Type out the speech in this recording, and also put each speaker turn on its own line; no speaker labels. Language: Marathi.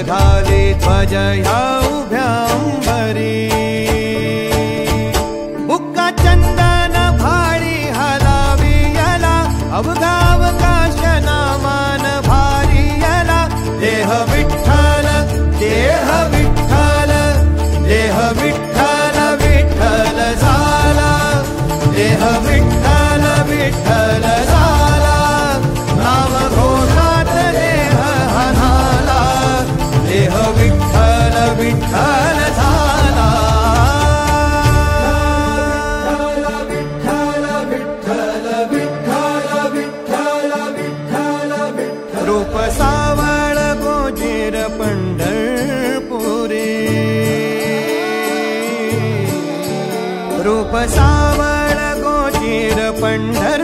घाली ध्वज ह्या उभ्या अंबरी बुक्का चंदन भाळी हलावी याला अवघा अवकाश नामान भारी याला देह विठ्ठल देह विठ्ठल देह विठ्ठल विठ्ठल झाला देह विठ्ठल विठ्ठल झाला नाम घोषात देह हनाला देह विठ्ठल विठ्ठल झाला विठ्ठल विठ्ठल विठ्ठल विठ्ठल विठ्ठल विठ्ठल रूप सावळ गोजीर पंढरपुरी रूप सावळ गोजीर पंढर